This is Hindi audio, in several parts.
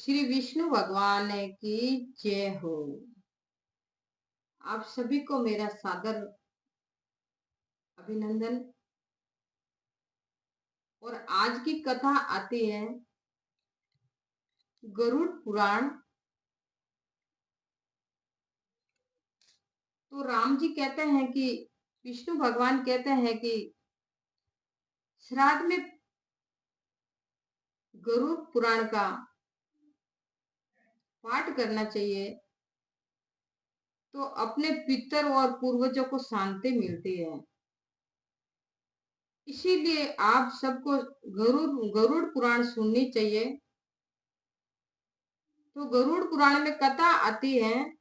श्री विष्णु भगवान की जय हो। आप सभी को मेरा सादर अभिनंदन। और आज की कथा आती है गरुड़ पुराण। तो राम जी कहते हैं कि विष्णु भगवान कहते हैं कि श्राद्ध में गरुड़ पुराण का पाठ करना चाहिए तो अपने पितर और पूर्वजों को शांति मिलती है। इसीलिए आप सबको गरुड़ गरुड़ पुराण सुननी चाहिए। तो गरुड़ पुराण में कथा आती है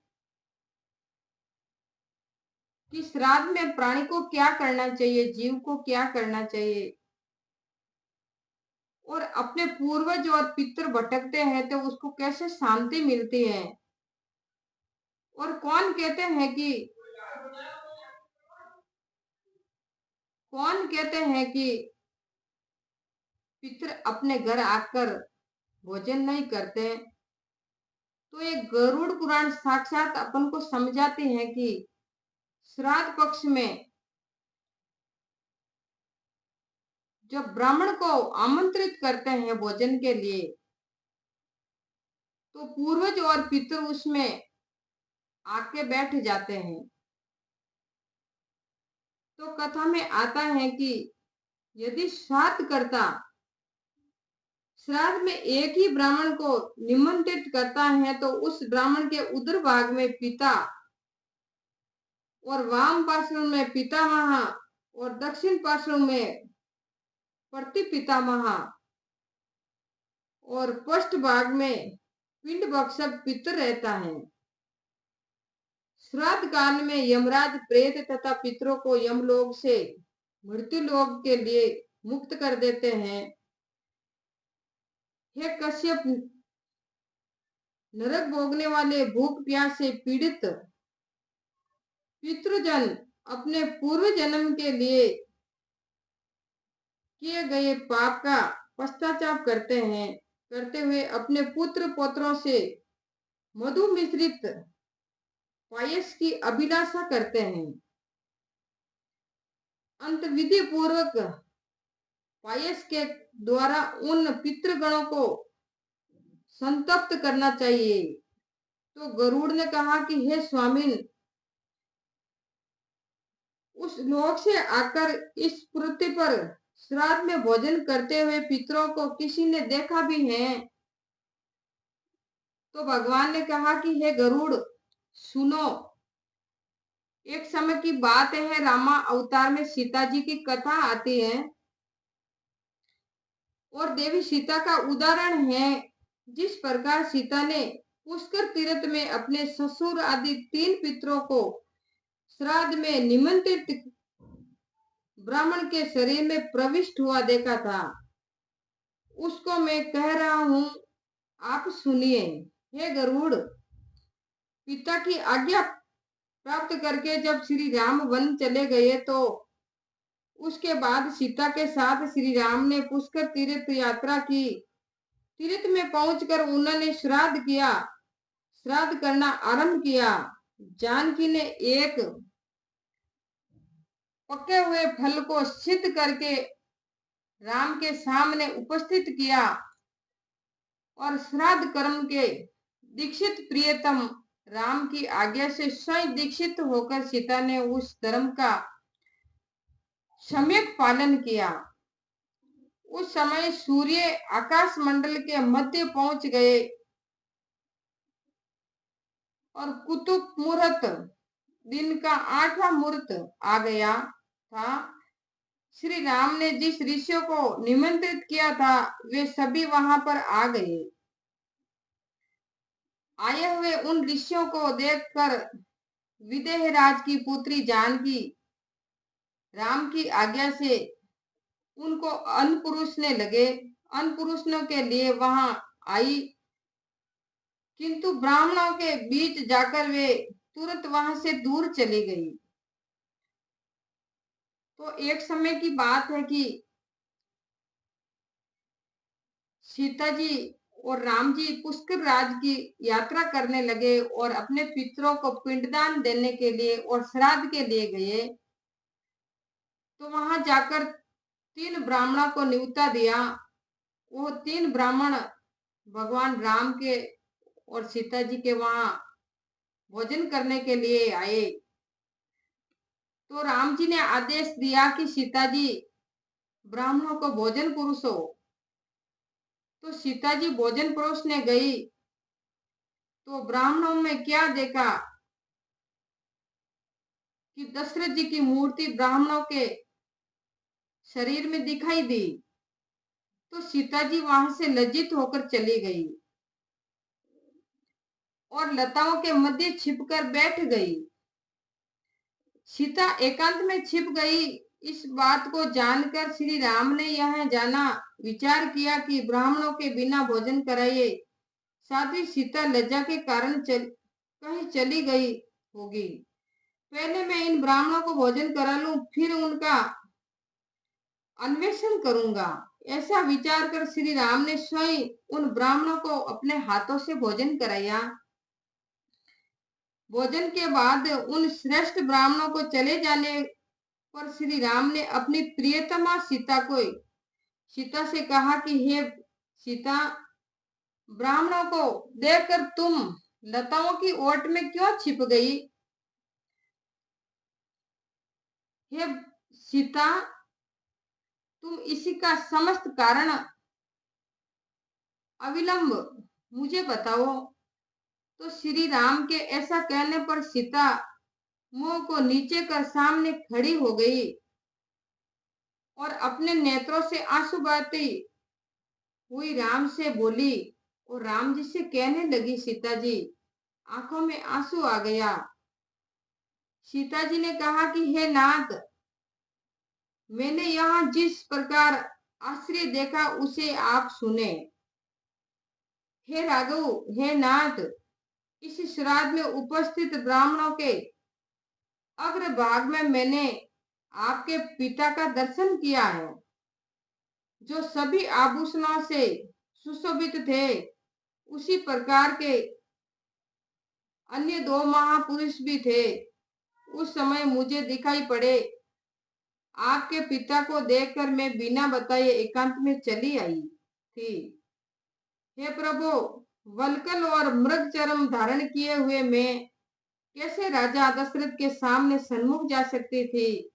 कि श्राद्ध में प्राणी को क्या करना चाहिए, जीव को क्या करना चाहिए, और अपने पूर्वज और पितर भटकते हैं तो उसको कैसे शांति मिलती है। और कौन कहते हैं कि पितर अपने घर आकर भोजन नहीं करते। तो ये गरुड़ पुराण साक्षात अपन को समझाते हैं कि श्राद्ध पक्ष में जब ब्राह्मण को आमंत्रित करते हैं भोजन के लिए तो पूर्वज और पितर उसमें आके बैठ जाते हैं। तो कथा में आता है कि यदि श्राद्ध में एक ही ब्राह्मण को निमंत्रित करता है तो उस ब्राह्मण के उदर भाग में पिता और वाम पार्श्व में पितामह और दक्षिण पार्श्व में प्रतिपितामह और पृष्ठ भाग में पिंड भक्षक पितर रहता है। श्राद्ध काल में यमराज प्रेत तथा पितरों को यमलोक से मृत्यु लोक के लिए मुक्त कर देते हैं। हे कश्यप, नरक भोगने वाले भूख प्यास से पीड़ित पितृजन अपने पूर्व जन्म के लिए किए गए पाप का पश्चाताप करते हुए अपने पुत्र पौत्रों से मधु मिश्रित पायस की अभिलाषा करते हैं। अंत विधि पूर्वक पायस के द्वारा उन पितृगणों को संतप्त करना चाहिए। तो गरुड़ ने कहा कि हे स्वामिन, उस लोक से आकर इस पृथ्वी पर श्राद्ध में भोजन करते हुए पितरों को किसी ने देखा भी है? तो भगवान ने कहा कि हे गरुड़, सुनो। एक समय की बात है, रामा अवतार में सीता जी की कथा आती है और देवी सीता का उदाहरण है। जिस प्रकार सीता ने पुष्कर तीर्थ में अपने ससुर आदि 3 पितरों को श्राद्ध में निमंत्रित ब्राह्मण के शरीर में प्रविष्ट हुआ देखा था, उसको मैं कह रहा हूं, आप सुनिए। हे गरुड़, पिता की आज्ञा प्राप्त करके जब श्री राम वन चले गए तो उसके बाद सीता के साथ श्री राम ने पुष्कर तीर्थ यात्रा की। तीर्थ में पहुंचकर उन्होंने श्राद्ध करना आरंभ किया। जानकी ने एक पके हुए फल को सिद्ध करके राम के सामने उपस्थित किया और श्राद्ध कर्म के दीक्षित प्रियतम राम की आज्ञा से स्वयं दीक्षित होकर सीता ने उस धर्म का सम्यक पालन किया। उस समय सूर्य आकाश मंडल के मध्य पहुंच गए और कुतुब मुहूर्त दिन का 8वां मुहूर्त आ गया था। श्री राम ने जिस ऋषियों को निमंत्रित किया था वे सभी वहां पर आ गए। आए हुए उन ऋषियों को देखकर विदेहराज की पुत्री जानकी राम की आज्ञा से उनको अन्न पुरुषने लगे। अन्न पुरुषों के लिए वहां आई, किंतु ब्राह्मणों के बीच जाकर वे तुरंत वहां से दूर चली गई। तो एक समय की बात है कि सीता जी और राम जी पुष्कर राज की यात्रा करने लगे और अपने पितरों को पिंडदान देने के लिए और श्राद्ध के लिए गए। तो वहां जाकर 3 ब्राह्मणों को न्योता दिया। वो 3 ब्राह्मण भगवान राम के और सीता जी के वहां भोजन करने के लिए आए। तो राम जी ने आदेश दिया कि सीता जी ब्राह्मणों को भोजन परोसो। तो सीता जी भोजन परोसने गई तो ब्राह्मणों में क्या देखा कि दशरथ जी की मूर्ति ब्राह्मणों के शरीर में दिखाई दी। तो सीता जी वहां से लज्जित होकर चली गई और लताओं के मध्य छिपकर बैठ गई। सीता एकांत में छिप गई। इस बात को जानकर श्री राम ने यह जाना विचार किया कि ब्राह्मणों के बिना भोजन कराए, साथ ही सीता लज्जा के कारण कहीं चली गई होगी। पहले मैं इन ब्राह्मणों को भोजन करा लूं, फिर उनका अन्वेषण करूंगा। ऐसा विचार कर श्री राम ने स्वयं उन ब्राह्मणों को अपने हाथों से भोजन कराया। भोजन के बाद उन श्रेष्ठ ब्राह्मणों को चले जाने पर श्री राम ने अपनी प्रियतमा सीता से कहा कि हे सीता, ब्राह्मणों को देखकर तुम लताओं की ओट में क्यों छिप गई? हे सीता, तुम इसी का समस्त कारण अविलंब मुझे बताओ। तो श्री राम के ऐसा कहने पर सीता मुंह को नीचे कर सामने खड़ी हो गई और अपने नेत्रों से आंसू बहाती हुई राम से बोली और राम जी से कहने लगी, सीता जी, आंखों में आंसू आ गया। सीता जी ने कहा कि हे नाथ, मैंने यहाँ जिस प्रकार आश्चर्य देखा उसे आप सुने। हे राघव, हे नाथ, इस श्राद्ध में उपस्थित ब्राह्मणों के अग्रभाग में मैंने आपके पिता का दर्शन किया है, जो सभी आभूषणों से सुशोभित थे। उसी प्रकार के अन्य 2 महापुरुष भी थे। उस समय मुझे दिखाई पड़े। आपके पिता को देखकर मैं बिना बताए एकांत में चली आई थी। हे प्रभु, वल्कल और मृग चर्म धारण किए हुए मैं कैसे राजा दशरथ के सामने सन्मुख जा सकती थी?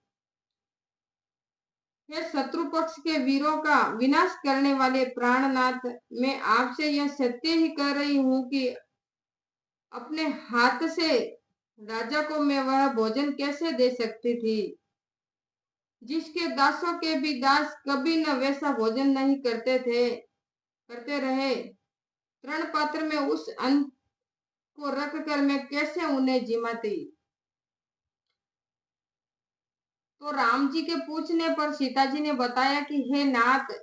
हे शत्रु पक्ष के वीरों का विनाश करने वाले प्राणनाथ, मैं आपसे यह सत्य ही कह रही हूँ कि अपने हाथ से राजा को मैं वह भोजन कैसे दे सकती थी, जिसके दासों के भी दास कभी न वैसा भोजन नहीं करते रहे। तृण पात्र में उस अन्न को रख कर मैं कैसे उन्हें जिमाती? तो राम जी के पूछने पर सीता जी ने बताया कि हे नाथ,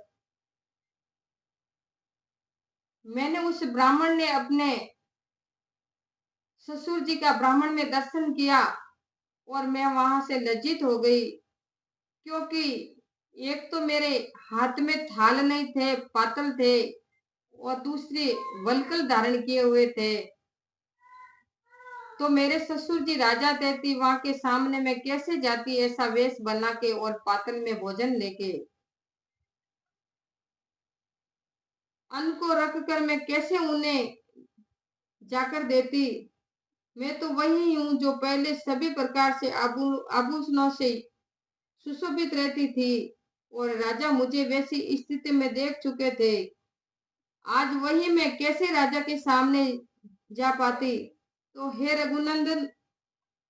मैंने उस ब्राह्मण ने अपने ससुर जी का ब्राह्मण में दर्शन किया और मैं वहां से लज्जित हो गई, क्योंकि एक तो मेरे हाथ में थाल नहीं थे, पातल थे, और दूसरे वल्कल धारण किए हुए थे। तो मेरे ससुर जी राजा थे, वहां के सामने मैं कैसे जाती ऐसा वेश बना के और पातल में भोजन लेके? अन्न को रख कर मैं कैसे उन्हें जाकर देती? मैं तो वही हूँ जो पहले सभी प्रकार से आभूषणों से सुशोभित रहती थी और राजा मुझे वैसी स्थिति में देख चुके थे। आज वही मैं कैसे राजा के सामने जा पाती? तो हे रघुनंदन,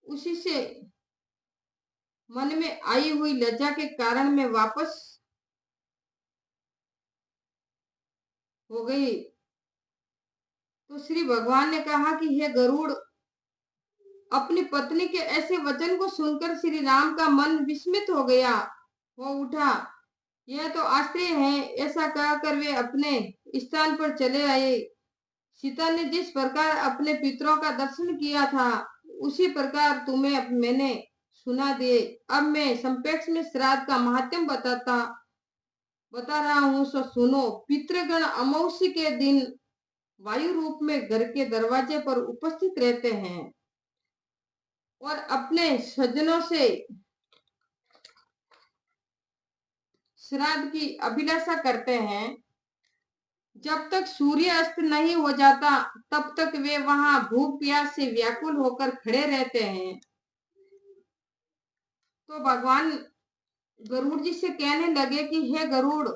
उसी से मन में आई हुई लज्जा के कारण मैं वापस हो गई। तो श्री भगवान ने कहा कि हे गरुड़, अपनी पत्नी के ऐसे वचन को सुनकर श्री राम का मन विस्मित हो उठा। यह तो आश्चर्य है। ऐसा कहकर वे अपने स्थान पर चले आए। सीता ने जिस प्रकार अपने पितरों का दर्शन किया था, उसी प्रकार तुम्हें मैंने सुना दिए। अब मैं संक्षेप में श्राद्ध का महात्म्य बता रहा हूँ, सो सुनो। पितृगण अमावस्या के दिन वायु रूप में घर के दरवाजे पर उपस्थित रहते हैं और अपने स्वजनों से श्राद्ध की अभिलाषा करते हैं। जब तक सूर्य अस्त नहीं हो जाता तब तक वे वहां भूख प्यास से व्याकुल होकर खड़े रहते हैं। तो भगवान गरुड़ जी से कहने लगे कि हे गरुड़,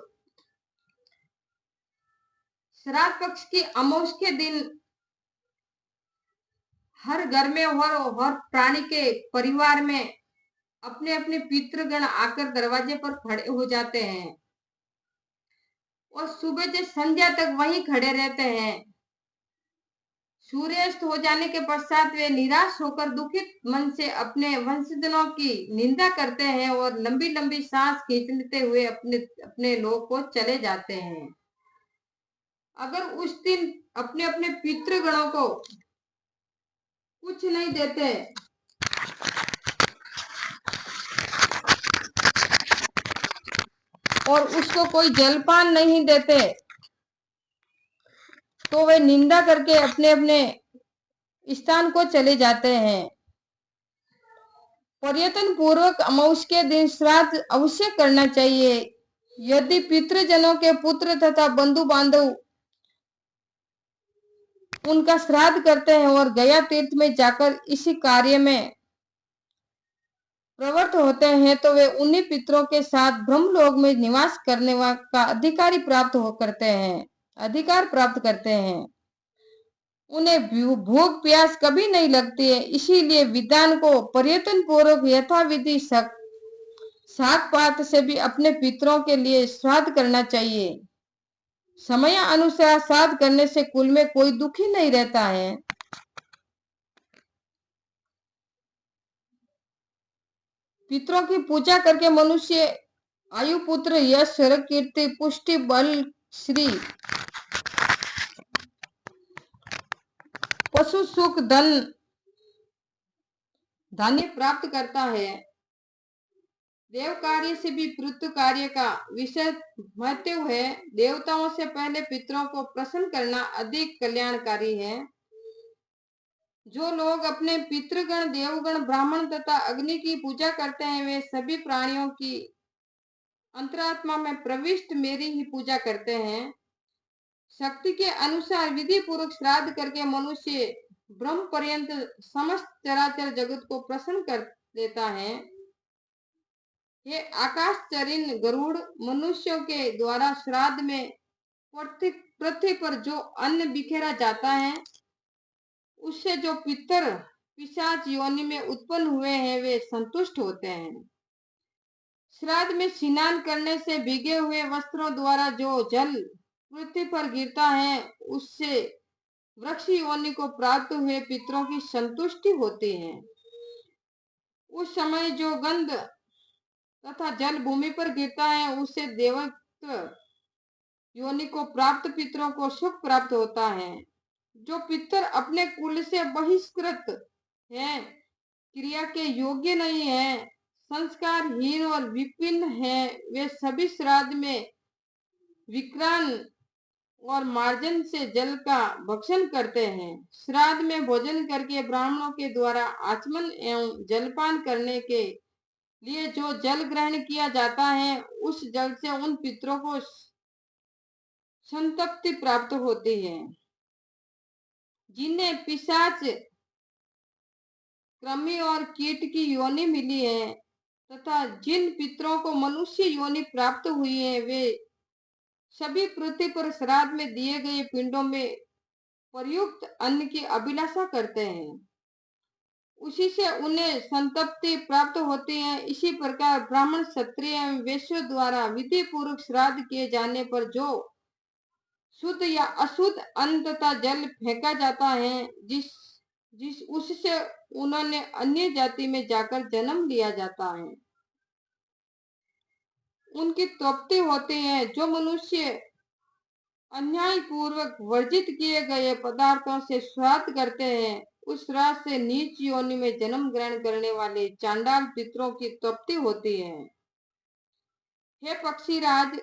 श्राद्ध पक्ष की अमावस के दिन हर घर में और हर प्राणी के परिवार में अपने अपने पितृगण आकर दरवाजे पर खड़े हो जाते हैं और सुबह से संध्या तक वहीं खड़े रहते हैं। सूर्यास्त हो जाने के पश्चात वे निराश होकर दुखित मन से अपने वंशजनों की निंदा करते हैं और लंबी लंबी सांस खींचते हुए अपने अपने लोक को चले जाते हैं। अगर उस दिन अपने अपने पितृगणों को कुछ नहीं देते और उसको कोई जलपान नहीं देते तो वे निंदा करके अपने अपने स्थान को चले जाते हैं। पर्यटन पूर्वक अमावस के दिन श्राद्ध अवश्य करना चाहिए। यदि पितृजनों के पुत्र तथा बंधु बांधव उनका श्राद्ध करते हैं और गया तीर्थ में जाकर इसी कार्य में प्रवृत्त होते हैं तो वे उन्हीं पितरों के साथ ब्रह्मलोक में निवास करने का अधिकार प्राप्त करते हैं। उन्हें भूख प्यास कभी नहीं लगती है। इसीलिए विधान को पर्यटन पूर्वक यथाविधि साग पात से भी अपने पितरों के लिए श्राद्ध करना चाहिए। समय अनुसार श्राद्ध करने से कुल में कोई दुखी नहीं रहता है। पितरों की पूजा करके मनुष्य आयु पुत्र यश स्वर्ग कीर्ति पुष्टि बल श्री पशु सुख धन धान्य प्राप्त करता है। देव कार्य से भी पृथ्वी कार्य का विषय महत्व है। देवताओं से पहले पितरों को प्रसन्न करना अधिक कल्याणकारी है। जो लोग अपने पितृगण देवगण ब्राह्मण तथा अग्नि की पूजा करते हैं वे सभी प्राणियों की अंतरात्मा में प्रविष्ट मेरी ही पूजा करते हैं। शक्ति के अनुसार विधि पूर्वक श्राद्ध करके मनुष्य ब्रह्म पर्यंत समस्त चराचर जगत को प्रसन्न कर देता है। ये आकाशचरीन गरुड़ मनुष्यों के द्वारा श्राद्ध में पृथ्वी पर जो अन्न बिखेरा जाता है उससे जो पितर पिशाच योनि में उत्पन्न हुए हैं वे संतुष्ट होते हैं। श्राद्ध में स्नान करने से भीगे हुए वस्त्रों द्वारा जो जल पृथ्वी पर गिरता है उससे वृक्ष योनि को प्राप्त हुए पितरों की संतुष्टि होती है। उस समय जो गंध तथा जल भूमि पर गिरता है उससे देवत्व योनि को प्राप्त पितरों को सुख प्राप्त होता है। जो पितर अपने कुल से बहिष्कृत है, क्रिया के योग्य नहीं है, संस्कारहीन और विपिन है, वे सभी श्राद्ध में विक्रांत और मार्जन से जल का भक्षण करते हैं। श्राद्ध में भोजन करके ब्राह्मणों के द्वारा आचमन एवं जलपान करने के लिए जो जल ग्रहण किया जाता है उस जल से उन पितरों को संतप्ति प्राप्त होती है। जिन्हें पिशाच कृमि और कीट की योनि मिली है तथा जिन पितरों को मनुष्य योनि प्राप्त हुई है वे सभी पृथ्वी पर श्राद्ध में दिए गए पिंडों में प्रयुक्त अन्न की अभिलाषा करते हैं। उसी से उन्हें संतप्ति प्राप्त होती है। इसी प्रकार ब्राह्मण क्षत्रिय एवं वैश्यों द्वारा विधि पूर्वक श्राद्ध किए जाने पर जो शुद्ध या अशुद्ध अन्न तथा जल फेंका जाता है जिस उससे उन्होंने अन्य जाति में जाकर जन्म लिया जाता है उनकी तृप्ति होती है। जो मनुष्य अन्याय पूर्वक वर्जित किए गए पदार्थों से श्राद्ध करते हैं उस श्राद्ध से नीच योनि में जन्म ग्रहण करने वाले चांडाल पितरों की तृप्ति होती है। हे पक्षीराज,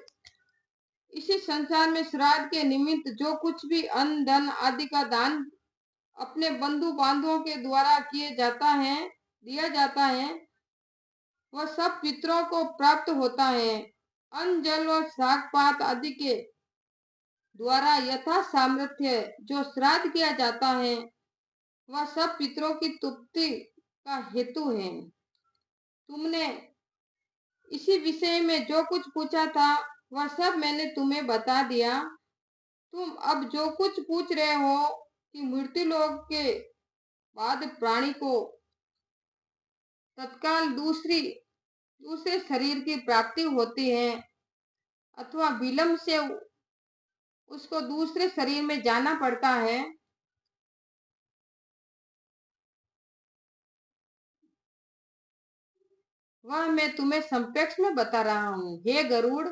इसी संसार में श्राद्ध के निमित्त जो कुछ भी अन्न धन आदि का दान अपने बंधु बांधवों के द्वारा दिया जाता है, वह सब पितरों को प्राप्त होता है। अन्न जल और शाक पात आदि के द्वारा यथा सामर्थ्य जो श्राद्ध किया जाता है, वह सब पितरों की तृप्ति का हेतु है। तुमने इसी विषय में जो कुछ पूछा था, वह सब मैंने तुम्हें बता दिया। तुम अब जो कुछ पूछ रहे हो कि मृत्यु लोक के बाद प्राणी को तत्काल दूसरे शरीर की प्राप्ति होती है अथवा विलंब से उसको दूसरे शरीर में जाना पड़ता है, वह मैं तुम्हें संक्षेप में बता रहा हूँ। हे गरुड़,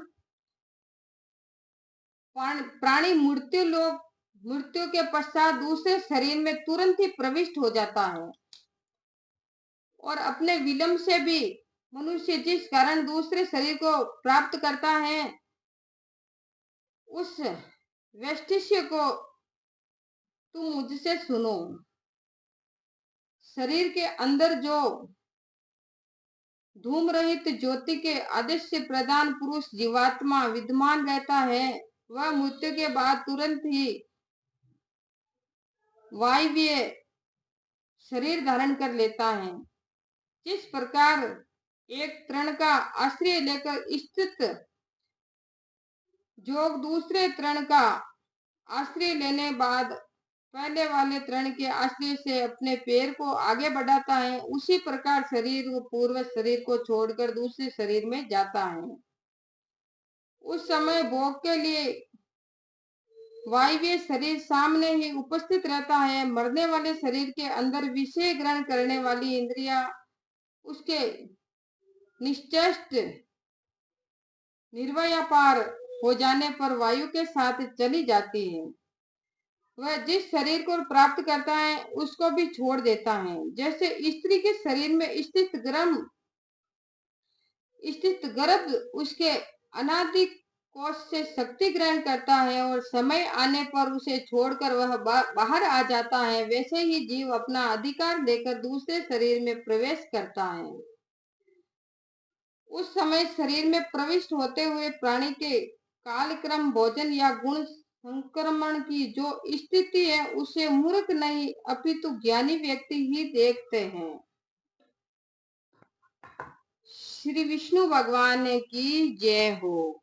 प्राणी मृत्यु के पश्चात दूसरे शरीर में तुरंत ही प्रविष्ट हो जाता है और अपने विलंब से भी मनुष्य जिस कारण दूसरे शरीर को प्राप्त करता है, उस वैशिष्ट्य को तुम मुझसे सुनो। शरीर के अंदर जो धूम रहित ज्योति के आदेश से प्रधान पुरुष जीवात्मा विद्यमान रहता है, वह मृत्यु के बाद तुरंत ही वायव्य शरीर धारण कर लेता है। जिस प्रकार एक तृण का आश्रय लेकर स्थित जोग दूसरे तृण का आश्रय लेने बाद पहले वाले तृण के आश्रय से अपने पैर को आगे बढ़ाता है, उसी प्रकार शरीर पूर्व शरीर को छोड़कर दूसरे शरीर में जाता है। उस समय भोग के लिए वायव्य शरीर सामने ही उपस्थित रहता है। मरने वाले शरीर के अंदर विषय ग्रहण करने वाली इंद्रिया उसके निश्चेष्ट निर्वयापार हो जाने पर वायु के साथ चली जाती है। वह जिस शरीर को प्राप्त करता है उसको भी छोड़ देता है। जैसे स्त्री के शरीर में स्थित गर्भ उसके अनादि कोष से शक्ति ग्रहण करता है और समय आने पर उसे छोड़कर वह बाहर आ जाता है, वैसे ही जीव अपना अधिकार देकर दूसरे शरीर में प्रवेश करता है। उस समय शरीर में प्रविष्ट होते हुए प्राणी के कालक्रम भोजन या गुण संक्रमण की जो स्थिति है, उसे मूर्ख नहीं अपितु ज्ञानी व्यक्ति ही देखते हैं। श्री विष्णु भगवान की जय हो।